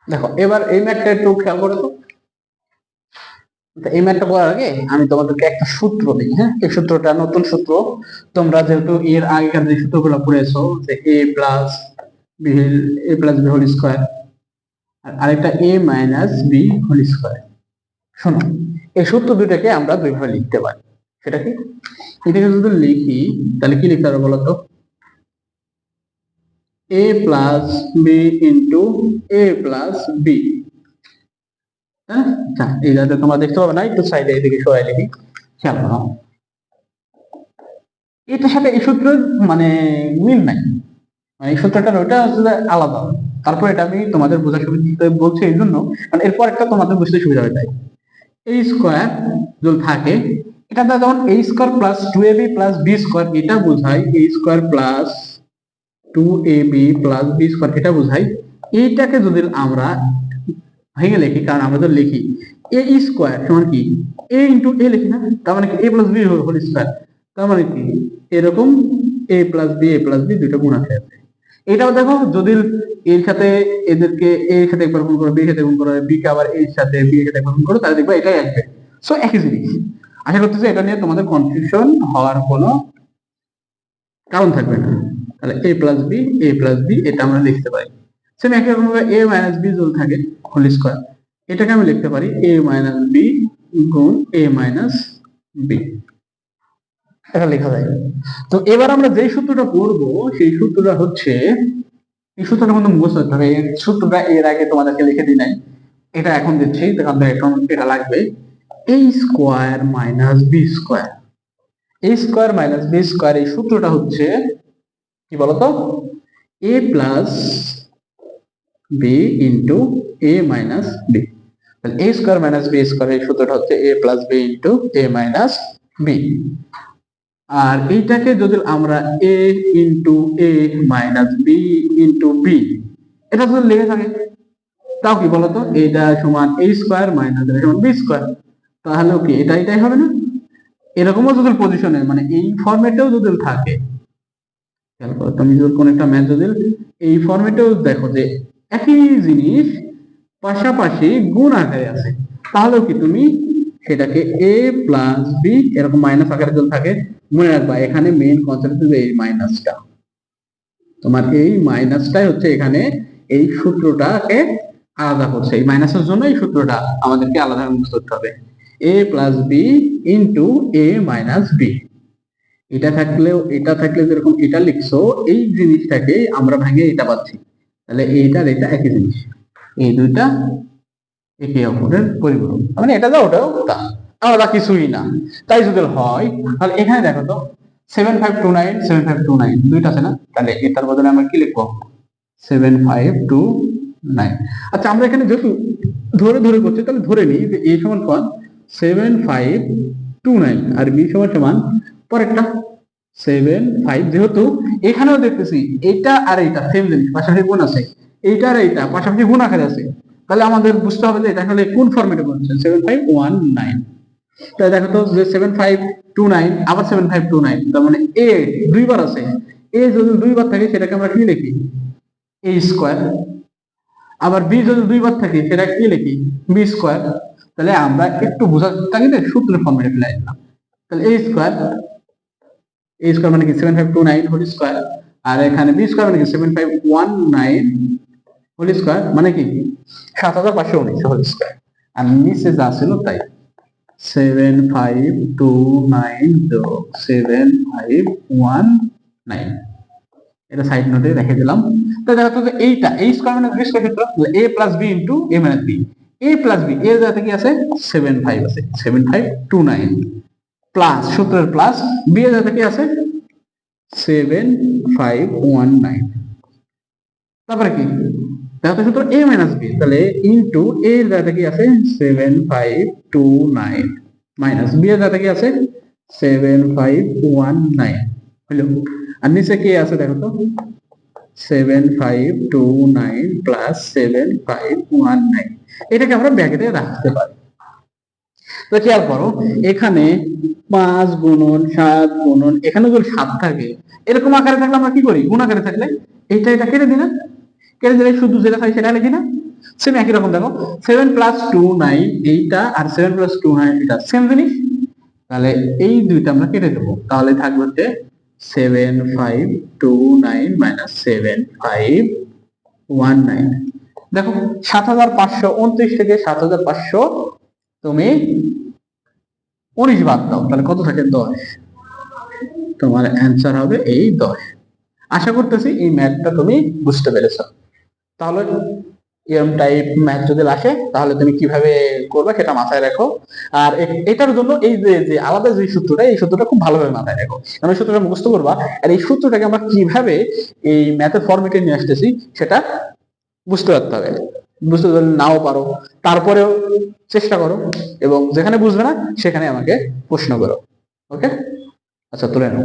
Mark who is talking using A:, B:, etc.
A: দেখো এবার এই ম্যাথটা একটু খেয়াল করো তো। এই ম্যাথটা করার আগে আমি তোমাদেরকে একটা সূত্র দিই, হ্যাঁ? এই সূত্রটা নতুন সূত্র। তোমরা যেহেতু এর আগেকার যে সূত্রগুলো পড়েছো, যে B A plus B whole square, আর আরেকটা এ মাইনাস বি হোল স্কোয়ার। শোনো, এই সূত্র দুইটাকে আমরা দুইভাবে লিখতে পারি। সেটা কি? এটাকে যদি লিখি তাহলে কি লিখতে হবে বলো তো? এ প্লাস বি ইন্টু এ প্লাস বি। হ্যাঁ, আচ্ছা, এই যাতে তোমরা দেখতে পাবে না, একটু সাইডে এদিকে সরাই লিখি, খেয়াল করো। এটার সাথে এই সূত্রের মানে মিল নাই, মানে এই সূত্রটার ওইটা আসলে আলাদা। তারপর এটা আমি তোমাদের বোঝার সুবিধা বলছি এই জন্য, মানে এরপর একটা তোমাদের বুঝতে সুবিধা হয়ে যায়। এই স্কোয়ার যদি থাকে, এটা যেমন এ square plus two A B plus B square, এটা বোঝায় এ square plus two A B plus B square, এটা বোঝায়। এইটাকে যদি আমরা ভেঙে লিখি, কারণ আমরা তো লিখি এ স্কোয়ার সমান কি এ ইন্টু এ লিখি না, তার মানে কি এ প্লাস বি হোল স্কোয়ার, তার মানে কি এরকম এ প্লাস বি দুটো গুণ আছে। এটাও দেখো, যদি এর সাথে এদেরকে এর সাথে একবার গুণ করো, বি এর সাথে গুণ করো, বি কে আবার এর সাথে বি এর সাথে একবার গুণ করো, তাহলে দেখবে এটাই আসবে। সো একই জিনিস। আশা করতেছি এটা নিয়ে তোমাদের কনফিউশন হওয়ার কোনো কারণ থাকবে না। তাহলে এ প্লাস বি এটা আমরা লিখতে পারি। সেম একই রকম ভাবে এ মাইনাস বি যদি থাকে হোল স্কোয়ার, এটাকে আমি লিখতে পারি এ মাইনাস বি গুণ এ মাইনাস বি, এটা লেখা যায়। তো এবার আমরা যে সূত্রটা পড়বো সেই সূত্রটা হচ্ছে, এই সূত্রটা কিন্তু মুখস্থ করতে হবে। এই সূত্রটা এর আগে তোমাদেরকে লিখে দিই নাই, এটা এখন দিচ্ছি, তাহলে এখন এটা লাগবে এ স্কোয়ার মাইনাস বি স্কোয়ার। এ স্কোয়ার মাইনাস বি স্কোয়ার এই সূত্রটা হচ্ছে কি বলতো? এ প্লাস বি ইন্টু এ মাইনাস বি। তাহলে এ স্কোয়ার মাইনাস বি স্কোয়ার এই সূত্রটা হচ্ছে এ প্লাস বি ইন্টু এ মাইনাস বি। আর এইটাকে যদি আমরা এ ইন্টু এ মাইনাস বি ইন্টু বি এটা যদি লেগে থাকে, তাও কি বলতো? এটা সমান এ স্কোয়ার মাইনাস এটা সমান বি স্কোয়ার, তাহলেও কি এটা এটাই হবে না? এরকমও যদি পজিশনে মানে এই ফরম্যাটেও যদি থাকে, খেয়াল করো, তুমি যদি কোন একটা ম্যাথ যদি এই ফরম্যাটেও দেখো যে একই জিনিস পাশাপাশি গুণ আকারে আছে, তাহলেও কি তুমি সেটাকে এ প্লাস বি এরকম মাইনাস আকারে যদি থাকে, মনে রাখবা এখানে মেইন কনসেপ্ট হচ্ছে এই মাইনাসটা। তোমার এই মাইনাসটাই হচ্ছে এখানে এই সূত্রটাকে আলাদা করছে। এই মাইনাসের জন্য এই সূত্রটা আমাদেরকে আলাদা মুখস্থ করতে হবে, এ প্লাস বি ইন্টু এ মাইনাস বি। এটা থাকলে যেরকম এটা লিখছো, এই জিনিসটাকে আমরা ভেঙে এটা পাচ্ছি, তাহলে এইটার এটা একই জিনিস, এই দুইটা একে অপরের পরিপূরক, মানে এটা যা ওটাও তা, আলাদা কিছুই না। তাই যদি হয় তাহলে এখানে দেখো তো 7529 দুইটা আছে না, তাহলে এটার বদলে আমরা কি লিখবো? 7529। আচ্ছা, আমরা এখানে যেহেতু ধরে ধরে করছি, তাহলে ধরে নিই যে এ সমান সমান 7529 আর বি সমান সমান পরেরটা 75। যেহেতু এখানেও দেখতেছি এটা আর এটা সেম জিনিস, পাশাপাশি গুণ আছে, এইটা আর এইটা পাশাপাশি গুণ আকারে আছে, তাহলে আমাদের বুঝতে হবে যে এটা আসলে কোন ফরম্যাটে বলছে 7519। তাই দেখো তো যে 7529 আবার 7529, তার মানে এ দুইবার আছে। এ যদি দুইবার থাকে সেটাকে আমরা কি লিখি? এ স্কোয়ার। আবার বি যদি দুইবার থাকে সেটা কি লিখি? B square. তাহলে আমরা একটু বোঝার তাগিদে সূত্রের ফর্মেটে ফেলে দিলাম। তাহলে এ স্কোয়ার মানে কি 7529 হোল স্কোয়ার, আর এখানে বি স্কোয়ার মানে কি 7519 হোল স্কোয়ার, মানে কি 7519 হোল স্কোয়ার। আর নিচে যা ছিল তাই 7529 যোগ 7519, এটা সাইড নোটে রেখে দিলাম। তো দেখো তো এইটা a স্কয়ার মানে বি স্কয়ার সূত্র, a plus B into a minus B. a plus B এর জায়গাতে কি আছে? 75 আছে, 7529 প্লাস সূত্রের প্লাস বি এর জায়গাতে কি আছে? 7519। তারপরে কি দেখো তো সূত্র a মাইনাস বি, তাহলে ইনটু a এর জায়গাতে কি আছে? 7529 মাইনাস বি এর জায়গাতে কি আছে? 7519 হলো। আর নিচে কি আছে দেখো তো? 7529 প্লাস 7519, এটাকে আমরা ব্র্যাকেটে রাখতে পারি। তো খেয়াল করো, এখানে 5 গুণন 7 গুণন, এখানে যদি 7 থাকে এরকম আকারে থাকলে আমরা কি করি? গুণ আকারে থাকলে এটা এটা কেটে দিই না, কেটে দিলে শুধু যেটা থাকে সেটা লিখি না। সেম একই রকম দেখো 7+2 9 এইটা আর 7+2 9 এটা সেম জিনিস, তাহলে এই দুইটা আমরা কেটে দেবো, তাহলে থাকবে হচ্ছে 7,529 - 7,519। দেখো 7,529 থেকে 7,500 তুমি 19 বাদ দাও, তাহলে কত থাকে 10। তোমার অ্যান্সার হবে এই 10। আশা করতেছি এই ম্যাথটা তুমি বুঝতে পেরেছো। তাহলে এরকম টাইপ ম্যাথ যদি আসে তাহলে তুমি কিভাবে করবে সেটা মাথায় রাখো। আর এটার জন্য এই যে যে আলাদা যে সূত্রটা, এই সূত্রটা খুব ভালোভাবে মাথায় রাখো, কারণ এই সূত্রটা মুখস্থ করবা। আর এই সূত্রটাকে আমরা কিভাবে এই ম্যাথের ফরম্যাটে নিয়ে আসতেছি সেটা বুঝতে পারতে হবে। বুঝতে যদি নাও পারো তারপরেও চেষ্টা করো, এবং যেখানে বুঝবে না সেখানে আমাকে প্রশ্ন করো। ওকে, আচ্ছা তুলে নাও।